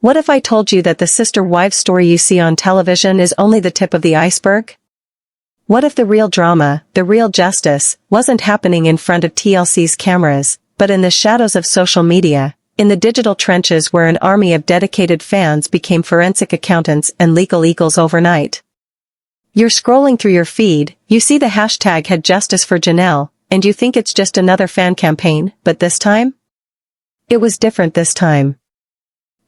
What if I told you that the sister-wife story you see on television is only the tip of the iceberg? What if the real drama, the real justice, wasn't happening in front of TLC's cameras, but in the shadows of social media, in the digital trenches where an army of dedicated fans became forensic accountants and legal eagles overnight? You're scrolling through your feed, you see the hashtag had justice for Janelle, and you think it's just another fan campaign, but this time? It was different this time.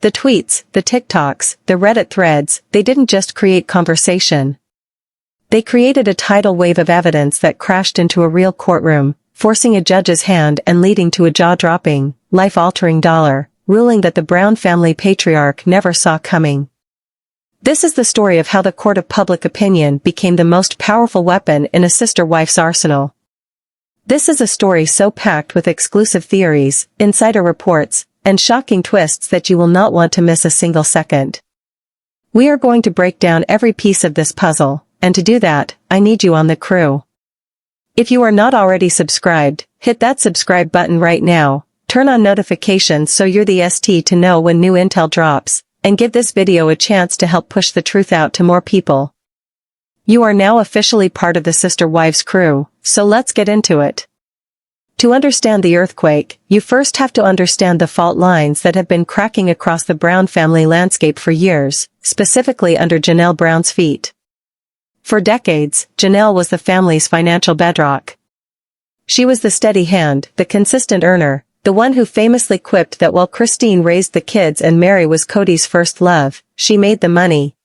The tweets, the TikToks, the Reddit threads, they didn't just create conversation. They created a tidal wave of evidence that crashed into a real courtroom, forcing a judge's hand and leading to a jaw-dropping, life-altering dollar ruling that the Brown family patriarch never saw coming. This is the story of how the court of public opinion became the most powerful weapon in a sister-wife's arsenal. This is a story so packed with exclusive theories, insider reports, and shocking twists that you will not want to miss a single second. We are going to break down every piece of this puzzle, and to do that, I need you on the crew. If you are not already subscribed, hit that subscribe button right now, turn on notifications so you're the ST to know when new intel drops, and give this video a chance to help push the truth out to more people. You are now officially part of the Sister Wives crew, so let's get into it. To understand the earthquake, you first have to understand the fault lines that have been cracking across the Brown family landscape for years, specifically under Janelle Brown's feet. For decades, Janelle was the family's financial bedrock. She was the steady hand, the consistent earner, the one who famously quipped that while Christine raised the kids and Meri was Kody's first love, she made the money.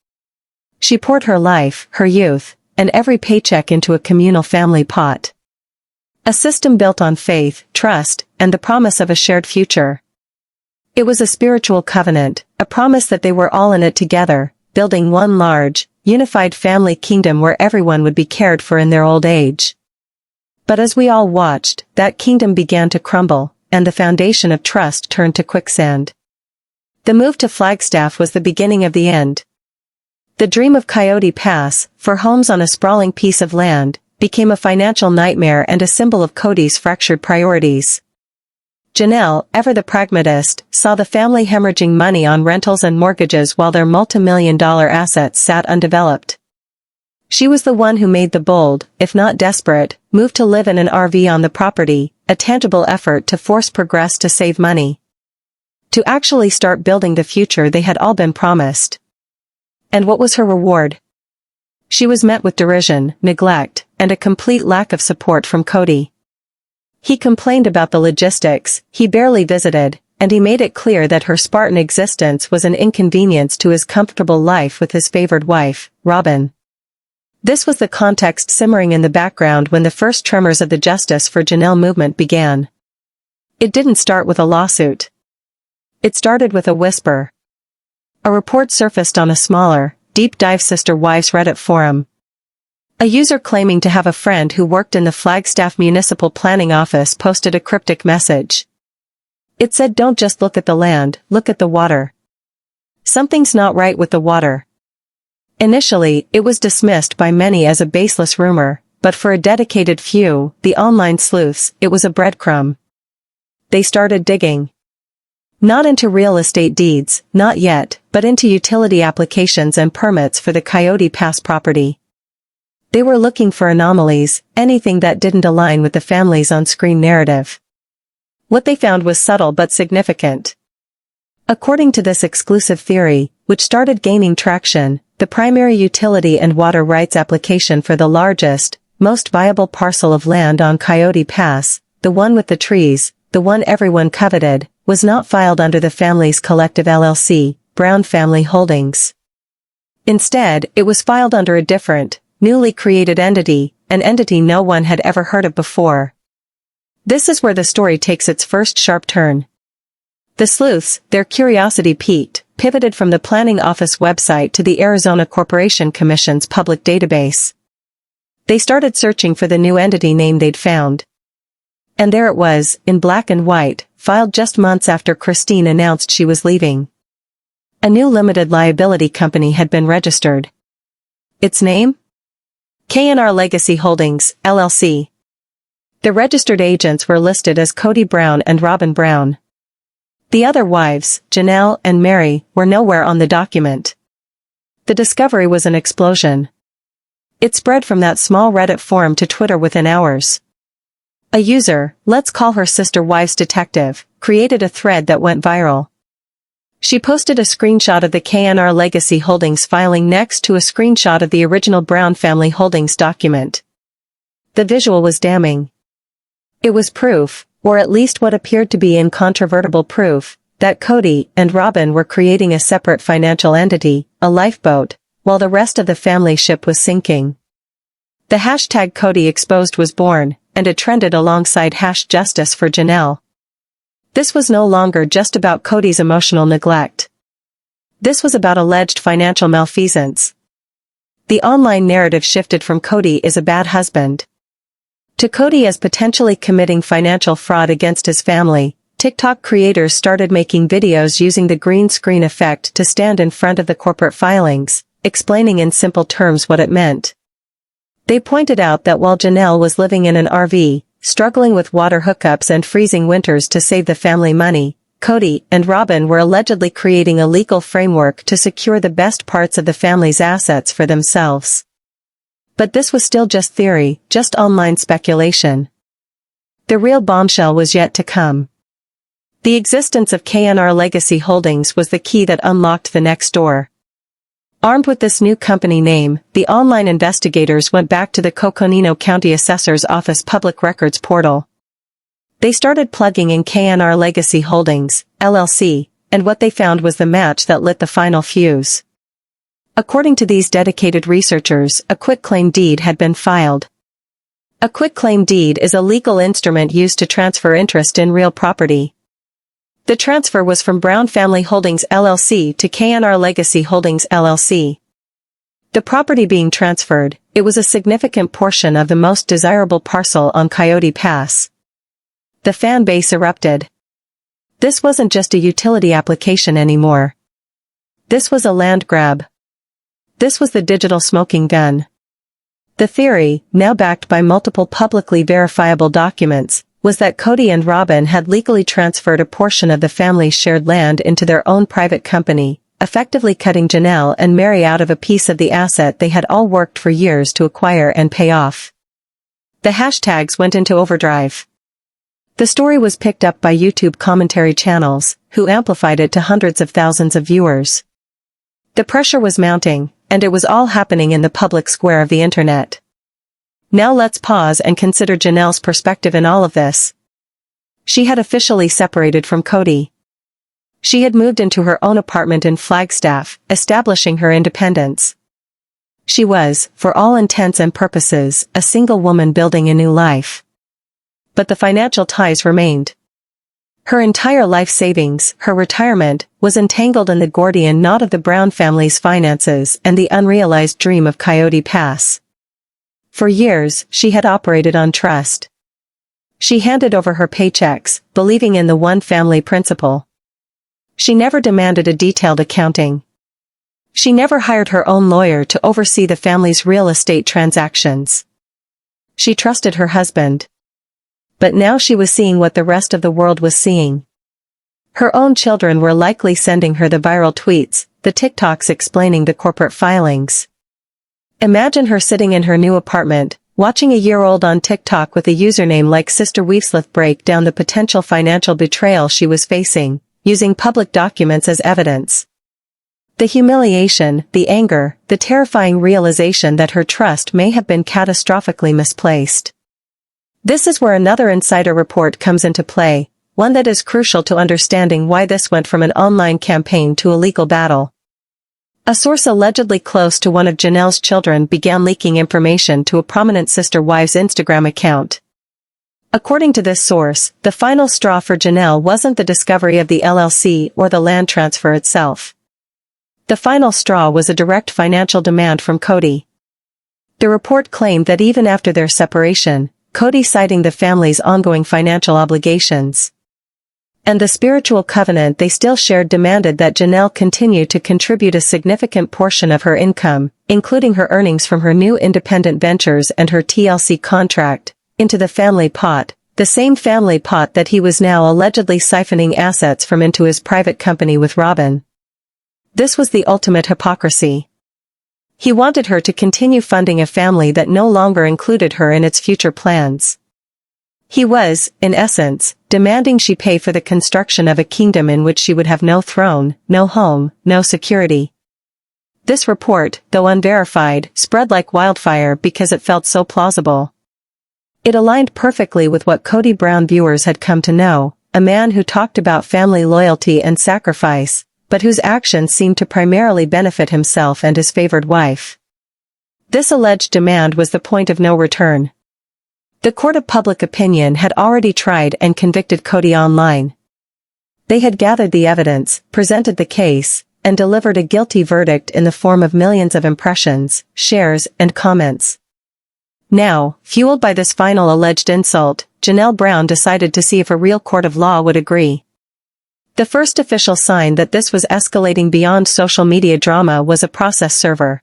She poured her life, her youth, and every paycheck into a communal family pot. A system built on faith, trust, and the promise of a shared future. It was a spiritual covenant, a promise that they were all in it together, building one large, unified family kingdom where everyone would be cared for in their old age. But as we all watched, that kingdom began to crumble, and the foundation of trust turned to quicksand. The move to Flagstaff was the beginning of the end. The dream of Kody Pass, for homes on a sprawling piece of land, became a financial nightmare and a symbol of Kody's fractured priorities. Janelle, ever the pragmatist, saw the family hemorrhaging money on rentals and mortgages while their multi-million-dollar assets sat undeveloped. She was the one who made the bold, if not desperate, move to live in an RV on the property, a tangible effort to force progress to save money. To actually start building the future they had all been promised. And what was her reward? She was met with derision, neglect, and a complete lack of support from Kody. He complained about the logistics, he barely visited, and he made it clear that her Spartan existence was an inconvenience to his comfortable life with his favored wife, Robyn. This was the context simmering in the background when the first tremors of the Justice for Janelle movement began. It didn't start with a lawsuit. It started with a whisper. A report surfaced on a smaller, deep-dive Sister Wives Reddit forum. A user claiming to have a friend who worked in the Flagstaff Municipal Planning Office posted a cryptic message. It said, "Don't just look at the land, look at the water. Something's not right with the water." Initially, it was dismissed by many as a baseless rumor, but for a dedicated few, the online sleuths, it was a breadcrumb. They started digging. Not into real estate deeds, not yet, but into utility applications and permits for the Kody Pass property. They were looking for anomalies, anything that didn't align with the family's on-screen narrative. What they found was subtle but significant. According to this exclusive theory, which started gaining traction, the primary utility and water rights application for the largest, most viable parcel of land on Kody Pass, the one with the trees, the one everyone coveted, was not filed under the family's collective LLC, Brown Family Holdings. Instead, it was filed under a different, newly created entity, an entity no one had ever heard of before. This is where the story takes its first sharp turn. The sleuths, their curiosity piqued, pivoted from the planning office website to the Arizona Corporation Commission's public database. They started searching for the new entity name they'd found. And there it was, in black and white, filed just months after Christine announced she was leaving. A new limited liability company had been registered. Its name? K&R Legacy Holdings, LLC. The registered agents were listed as Kody Brown and Robyn Brown. The other wives, Janelle and Meri, were nowhere on the document. The discovery was an explosion. It spread from that small Reddit forum to Twitter within hours. A user, let's call her Sister Wives Detective, created a thread that went viral. She posted a screenshot of the KNR Legacy Holdings filing next to a screenshot of the original Brown family holdings document. The visual was damning. It was proof, or at least what appeared to be incontrovertible proof, that Kody and Robyn were creating a separate financial entity, a lifeboat, while the rest of the family ship was sinking. The hashtag Kody Exposed was born, and it trended alongside #Justice for Janelle. This was no longer just about Kody's emotional neglect. This was about alleged financial malfeasance. The online narrative shifted from Kody is a bad husband to Kody as potentially committing financial fraud against his family. TikTok creators started making videos using the green screen effect to stand in front of the corporate filings, explaining in simple terms what it meant. They pointed out that while Janelle was living in an RV, struggling with water hookups and freezing winters to save the family money, Kody and Robyn were allegedly creating a legal framework to secure the best parts of the family's assets for themselves. But this was still just theory, just online speculation. The real bombshell was yet to come. The existence of KNR Legacy Holdings was the key that unlocked the next door. Armed with this new company name, the online investigators went back to the Coconino County Assessor's Office Public Records portal. They started plugging in KNR Legacy Holdings, LLC, and what they found was the match that lit the final fuse. According to these dedicated researchers, a quitclaim deed had been filed. A quitclaim deed is a legal instrument used to transfer interest in real property. The transfer was from Brown Family Holdings LLC to KNR Legacy Holdings LLC. The property being transferred, it was a significant portion of the most desirable parcel on Coyote Pass. The fan base erupted. This wasn't just a utility application anymore. This was a land grab. This was the digital smoking gun. The theory, now backed by multiple publicly verifiable documents, was that Kody and Robyn had legally transferred a portion of the family's shared land into their own private company, effectively cutting Janelle and Meri out of a piece of the asset they had all worked for years to acquire and pay off. The hashtags went into overdrive. The story was picked up by YouTube commentary channels, who amplified it to hundreds of thousands of viewers. The pressure was mounting, and it was all happening in the public square of the internet. Now let's pause and consider Janelle's perspective in all of this. She had officially separated from Kody. She had moved into her own apartment in Flagstaff, establishing her independence. She was, for all intents and purposes, a single woman building a new life. But the financial ties remained. Her entire life savings, her retirement, was entangled in the Gordian knot of the Brown family's finances and the unrealized dream of Coyote Pass. For years, she had operated on trust. She handed over her paychecks, believing in the one family principle. She never demanded a detailed accounting. She never hired her own lawyer to oversee the family's real estate transactions. She trusted her husband. But now she was seeing what the rest of the world was seeing. Her own children were likely sending her the viral tweets, the TikToks explaining the corporate filings. Imagine her sitting in her new apartment, watching a year-old on TikTok with a username like Sister Weaveslith break down the potential financial betrayal she was facing, using public documents as evidence. The humiliation, the anger, the terrifying realization that her trust may have been catastrophically misplaced. This is where another insider report comes into play, one that is crucial to understanding why this went from an online campaign to a legal battle. A source allegedly close to one of Janelle's children began leaking information to a prominent Sister Wives Instagram account. According to this source, the final straw for Janelle wasn't the discovery of the LLC or the land transfer itself. The final straw was a direct financial demand from Kody. The report claimed that even after their separation, Kody citing the family's ongoing financial obligations and the spiritual covenant they still shared demanded that Janelle continue to contribute a significant portion of her income, including her earnings from her new independent ventures and her TLC contract, into the family pot, The same family pot that he was now allegedly siphoning assets from into his private company with Robyn. This was the ultimate hypocrisy. He wanted her to continue funding a family that no longer included her in its future plans. He was, in essence, demanding she pay for the construction of a kingdom in which she would have no throne, no home, no security. This report, though unverified, spread like wildfire because it felt so plausible. It aligned perfectly with what Kody Brown viewers had come to know, a man who talked about family loyalty and sacrifice, but whose actions seemed to primarily benefit himself and his favored wife. This alleged demand was the point of no return. The court of public opinion had already tried and convicted Kody online. They had gathered the evidence, presented the case, and delivered a guilty verdict in the form of millions of impressions, shares, and comments. Now, fueled by this final alleged insult, Janelle Brown decided to see if a real court of law would agree. The first official sign that this was escalating beyond social media drama was a process server.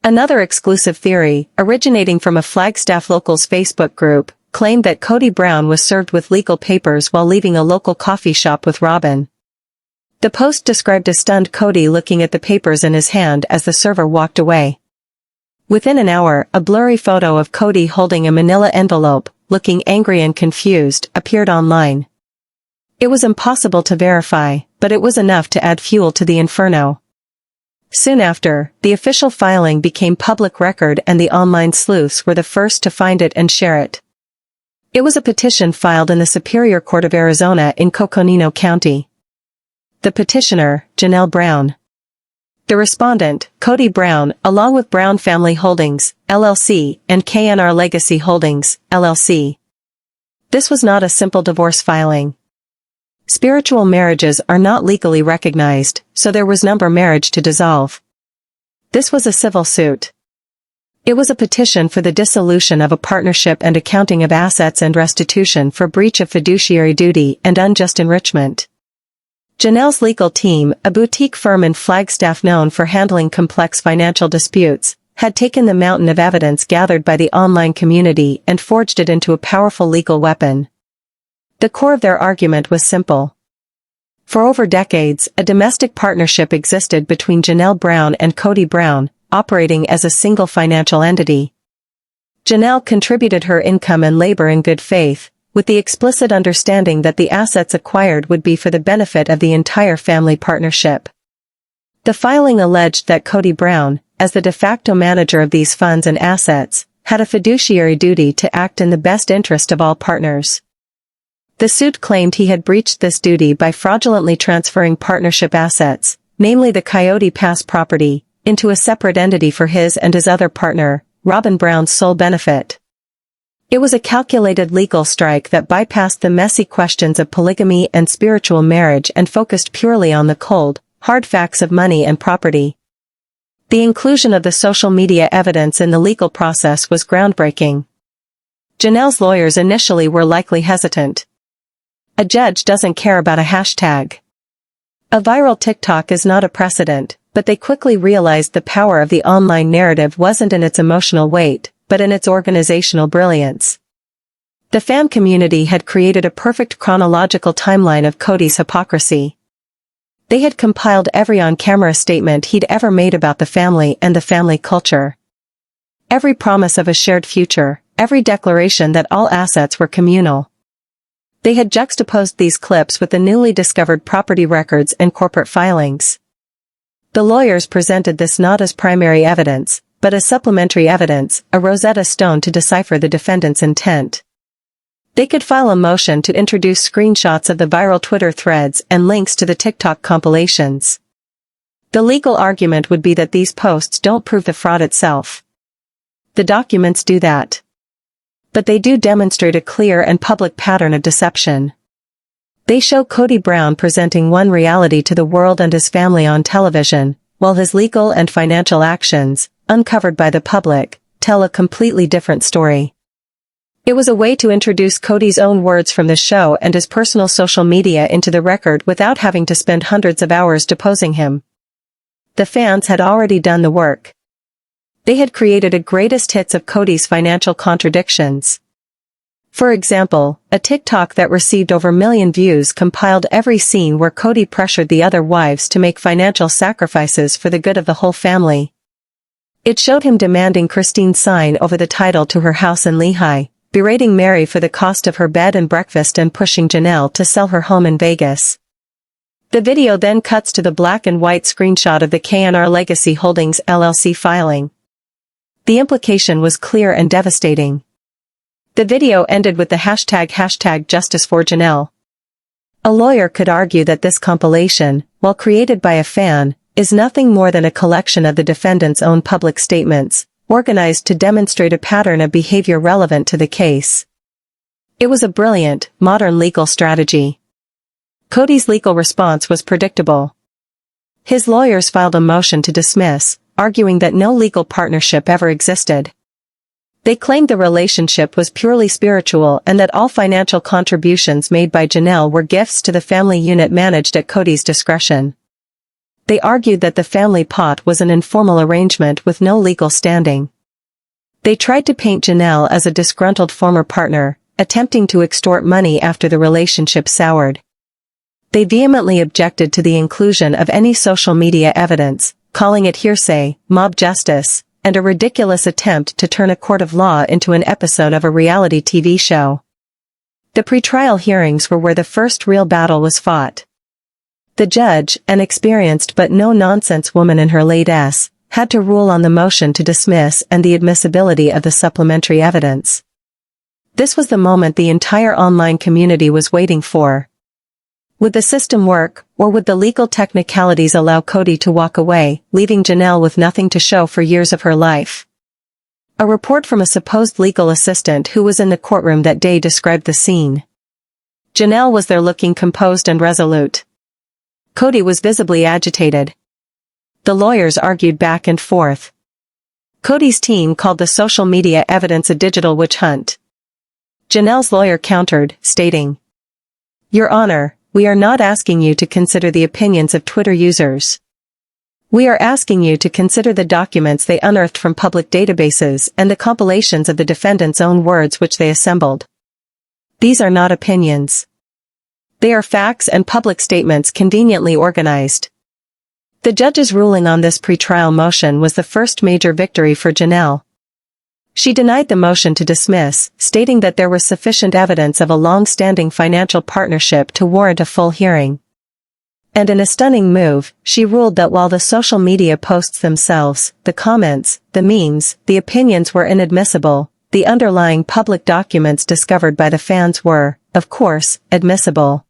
Another exclusive theory, originating from a Flagstaff Locals Facebook group, claimed that Kody Brown was served with legal papers while leaving a local coffee shop with Robyn. The post described a stunned Kody looking at the papers in his hand as the server walked away. Within an hour, a blurry photo of Kody holding a manila envelope, looking angry and confused, appeared online. It was impossible to verify, but it was enough to add fuel to the inferno. Soon after, the official filing became public record and the online sleuths were the first to find it and share it. It was a petition filed in the Superior Court of Arizona in Coconino County. The petitioner, Janelle Brown. The respondent, Kody Brown, along with Brown Family Holdings, LLC, and KNR Legacy Holdings, LLC. This was not a simple divorce filing. Spiritual marriages are not legally recognized, so there was no marriage to dissolve. This was a civil suit. It was a petition for the dissolution of a partnership and accounting of assets and restitution for breach of fiduciary duty and unjust enrichment. Janelle's legal team, a boutique firm in Flagstaff known for handling complex financial disputes, had taken the mountain of evidence gathered by the online community and forged it into a powerful legal weapon. The core of their argument was simple. For over decades, a domestic partnership existed between Janelle Brown and Kody Brown, operating as a single financial entity. Janelle contributed her income and labor in good faith, with the explicit understanding that the assets acquired would be for the benefit of the entire family partnership. The filing alleged that Kody Brown, as the de facto manager of these funds and assets, had a fiduciary duty to act in the best interest of all partners. The suit claimed he had breached this duty by fraudulently transferring partnership assets, namely the Coyote Pass property, into a separate entity for his and his other partner, Robyn Brown's sole benefit. It was a calculated legal strike that bypassed the messy questions of polygamy and spiritual marriage and focused purely on the cold, hard facts of money and property. The inclusion of the social media evidence in the legal process was groundbreaking. Janelle's lawyers initially were likely hesitant. A judge doesn't care about a hashtag. A viral TikTok is not a precedent, but they quickly realized the power of the online narrative wasn't in its emotional weight, but in its organizational brilliance. The fan community had created a perfect chronological timeline of Kody's hypocrisy. They had compiled every on-camera statement he'd ever made about the family and the family culture. Every promise of a shared future, every declaration that all assets were communal. They had juxtaposed these clips with the newly discovered property records and corporate filings. The lawyers presented this not as primary evidence, but as supplementary evidence, a Rosetta Stone to decipher the defendant's intent. They could file a motion to introduce screenshots of the viral Twitter threads and links to the TikTok compilations. The legal argument would be that these posts don't prove the fraud itself. The documents do that. But they do demonstrate a clear and public pattern of deception. They show Kody Brown presenting one reality to the world and his family on television, while his legal and financial actions, uncovered by the public, tell a completely different story. It was a way to introduce Kody's own words from the show and his personal social media into the record without having to spend hundreds of hours deposing him. The fans had already done the work. They had created a greatest hits of Kody's financial contradictions. For example, a TikTok that received over 1 million views compiled every scene where Kody pressured the other wives to make financial sacrifices for the good of the whole family. It showed him demanding Christine sign over the title to her house in Lehigh, berating Meri for the cost of her bed and breakfast and pushing Janelle to sell her home in Vegas. The video then cuts to the black and white screenshot of the KNR Legacy Holdings LLC filing. The implication was clear and devastating. The video ended with the hashtag Justice for Janelle. A lawyer could argue that this compilation, while created by a fan, is nothing more than a collection of the defendant's own public statements, organized to demonstrate a pattern of behavior relevant to the case. It was a brilliant, modern legal strategy. Kody's legal response was predictable. His lawyers filed a motion to dismiss, arguing that no legal partnership ever existed. They claimed the relationship was purely spiritual and that all financial contributions made by Janelle were gifts to the family unit managed at Kody's discretion. They argued that the family pot was an informal arrangement with no legal standing. They tried to paint Janelle as a disgruntled former partner, attempting to extort money after the relationship soured. They vehemently objected to the inclusion of any social media evidence, calling it hearsay, mob justice, and a ridiculous attempt to turn a court of law into an episode of a reality TV show. The pretrial hearings were where the first real battle was fought. The judge, an experienced but no-nonsense woman in her late s, had to rule on the motion to dismiss and the admissibility of the supplementary evidence. This was the moment the entire online community was waiting for. Would the system work, or would the legal technicalities allow Kody to walk away, leaving Janelle with nothing to show for years of her life? A report from a supposed legal assistant who was in the courtroom that day described the scene. Janelle was there looking composed and resolute. Kody was visibly agitated. The lawyers argued back and forth. Kody's team called the social media evidence a digital witch hunt. Janelle's lawyer countered, stating, "Your Honor, we are not asking you to consider the opinions of Twitter users. We are asking you to consider the documents they unearthed from public databases and the compilations of the defendant's own words which they assembled. These are not opinions. They are facts and public statements conveniently organized." The judge's ruling on this pretrial motion was the first major victory for Janelle. She denied the motion to dismiss, stating that there was sufficient evidence of a long-standing financial partnership to warrant a full hearing. And in a stunning move, she ruled that while the social media posts themselves, the comments, the memes, the opinions were inadmissible, the underlying public documents discovered by the fans were, of course, admissible.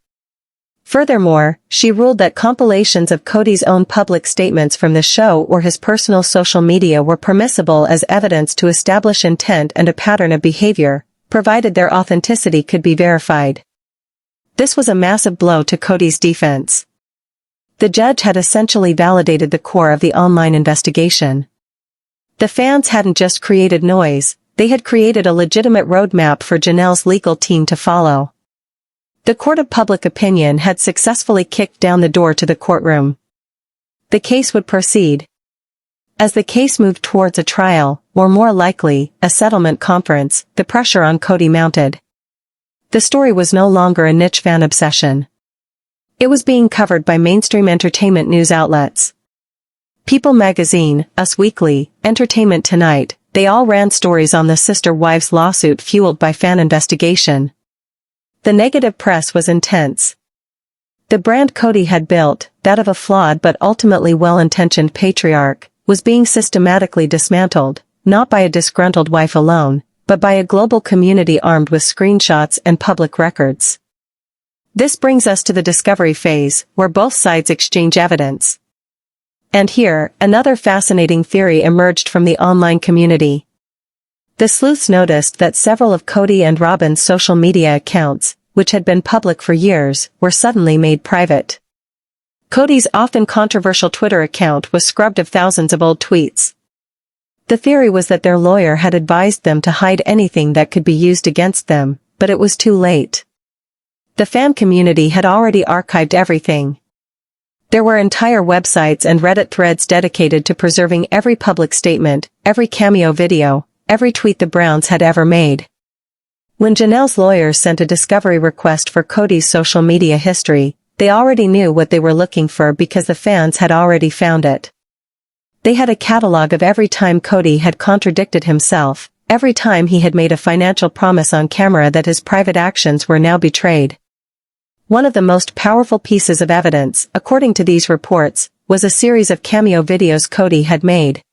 Furthermore, she ruled that compilations of Kody's own public statements from the show or his personal social media were permissible as evidence to establish intent and a pattern of behavior, provided their authenticity could be verified. This was a massive blow to Kody's defense. The judge had essentially validated the core of the online investigation. The fans hadn't just created noise, they had created a legitimate roadmap for Janelle's legal team to follow. The court of public opinion had successfully kicked down the door to the courtroom. The case would proceed. As the case moved towards a trial, or more likely, a settlement conference, the pressure on Kody mounted. The story was no longer a niche fan obsession. It was being covered by mainstream entertainment news outlets. People Magazine, Us Weekly, Entertainment Tonight, they all ran stories on the sister wives' lawsuit fueled by fan investigation. The negative press was intense. The brand Kody had built, that of a flawed but ultimately well-intentioned patriarch, was being systematically dismantled, not by a disgruntled wife alone, but by a global community armed with screenshots and public records. This brings us to the discovery phase, where both sides exchange evidence. And here, another fascinating theory emerged from the online community. The sleuths noticed that several of Kody and Robyn's social media accounts, which had been public for years, were suddenly made private. Kody's often controversial Twitter account was scrubbed of thousands of old tweets. The theory was that their lawyer had advised them to hide anything that could be used against them, but it was too late. The fan community had already archived everything. There were entire websites and Reddit threads dedicated to preserving every public statement, every cameo video, every tweet the Browns had ever made. When Janelle's lawyers sent a discovery request for Kody's social media history, they already knew what they were looking for because the fans had already found it. They had a catalog of every time Kody had contradicted himself, every time he had made a financial promise on camera that his private actions were now betrayed. One of the most powerful pieces of evidence, according to these reports, was a series of cameo videos Kody had made.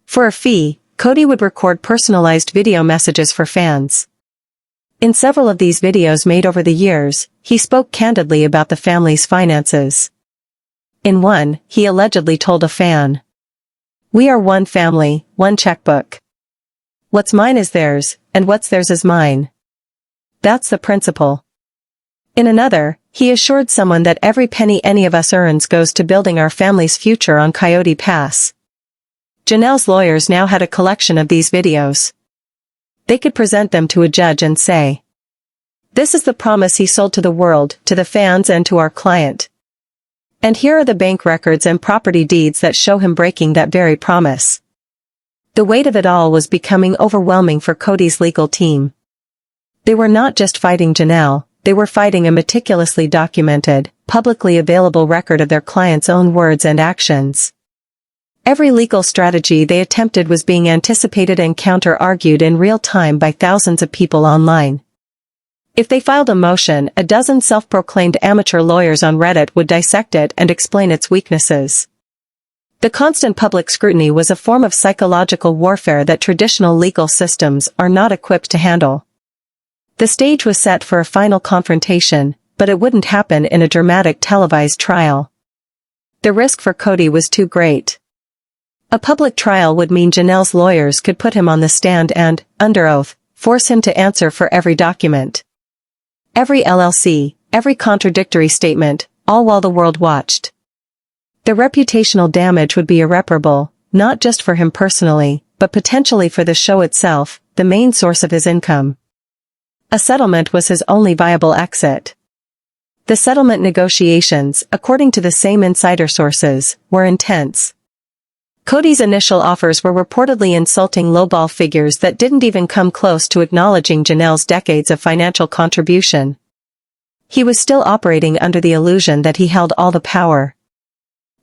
For a fee, Kody would record personalized video messages for fans. In several of these videos made over the years, he spoke candidly about the family's finances. In one, he allegedly told a fan, "We are one family, one checkbook. What's mine is theirs, and what's theirs is mine. That's the principle." In another, he assured someone that every penny any of us earns goes to building our family's future on Coyote Pass. Janelle's lawyers now had a collection of these videos. They could present them to a judge and say, "This is the promise he sold to the world, to the fans and to our client. And here are the bank records and property deeds that show him breaking that very promise." The weight of it all was becoming overwhelming for Kody's legal team. They were not just fighting Janelle, they were fighting a meticulously documented, publicly available record of their client's own words and actions. Every legal strategy they attempted was being anticipated and counter-argued in real time by thousands of people online. If they filed a motion, a dozen self-proclaimed amateur lawyers on Reddit would dissect it and explain its weaknesses. The constant public scrutiny was a form of psychological warfare that traditional legal systems are not equipped to handle. The stage was set for a final confrontation, but it wouldn't happen in a dramatic televised trial. The risk for Kody was too great. A public trial would mean Janelle's lawyers could put him on the stand and, under oath, force him to answer for every document, every LLC, every contradictory statement, all while the world watched. The reputational damage would be irreparable, not just for him personally, but potentially for the show itself, the main source of his income. A settlement was his only viable exit. The settlement negotiations, according to the same insider sources, were intense. Kody's initial offers were reportedly insulting lowball figures that didn't even come close to acknowledging Janelle's decades of financial contribution. He was still operating under the illusion that he held all the power.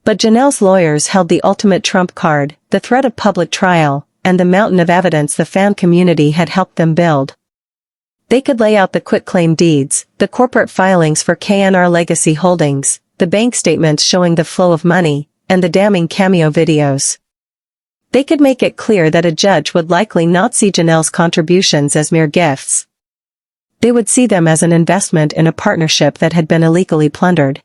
But Janelle's lawyers held the ultimate trump card, the threat of public trial, and the mountain of evidence the fan community had helped them build. They could lay out the quitclaim deeds, the corporate filings for KNR Legacy Holdings, the bank statements showing the flow of money, and the damning cameo videos. They could make it clear that a judge would likely not see Janelle's contributions as mere gifts. They would see them as an investment in a partnership that had been illegally plundered.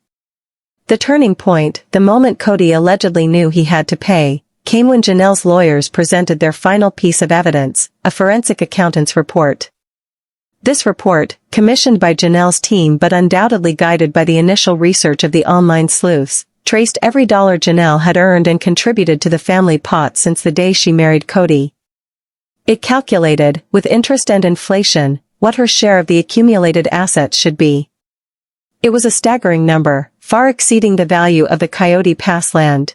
The turning point, the moment Kody allegedly knew he had to pay, came when Janelle's lawyers presented their final piece of evidence, a forensic accountant's report. This report, commissioned by Janelle's team but undoubtedly guided by the initial research of the online sleuths, traced every dollar Janelle had earned and contributed to the family pot since the day she married Kody. It calculated, with interest and inflation, what her share of the accumulated assets should be. It was a staggering number, far exceeding the value of the Coyote Pass land.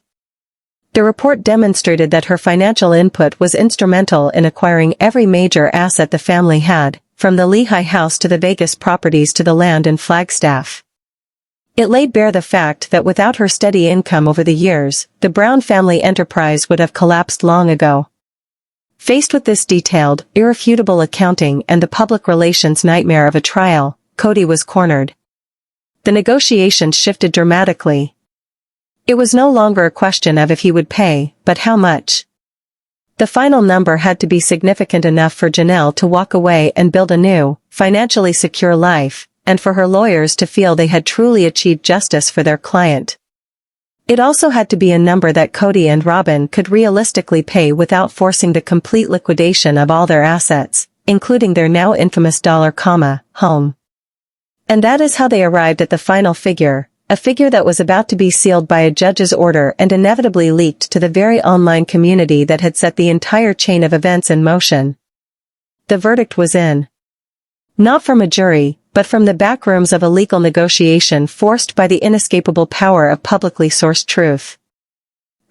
The report demonstrated that her financial input was instrumental in acquiring every major asset the family had, from the Lehigh house to the Vegas properties to the land in Flagstaff. It laid bare the fact that without her steady income over the years, the Brown family enterprise would have collapsed long ago. Faced with this detailed, irrefutable accounting and the public relations nightmare of a trial, Kody was cornered. The negotiations shifted dramatically. It was no longer a question of if he would pay, but how much. The final number had to be significant enough for Janelle to walk away and build a new, financially secure life, and for her lawyers to feel they had truly achieved justice for their client. It also had to be a number that Kody and Robyn could realistically pay without forcing the complete liquidation of all their assets, including their now infamous home. And that is how they arrived at the final figure, a figure that was about to be sealed by a judge's order and inevitably leaked to the very online community that had set the entire chain of events in motion. The verdict was in. Not from a jury, but from the back rooms of a legal negotiation forced by the inescapable power of publicly sourced truth.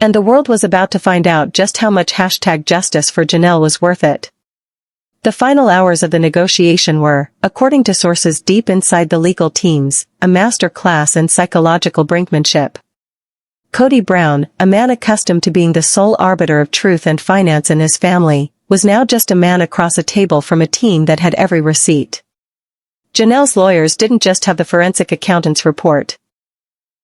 And the world was about to find out just how much #justice for Janelle was worth it. The final hours of the negotiation were, according to sources deep inside the legal teams, a master class in psychological brinkmanship. Kody Brown, a man accustomed to being the sole arbiter of truth and finance in his family, was now just a man across a table from a team that had every receipt. Janelle's lawyers didn't just have the forensic accountant's report,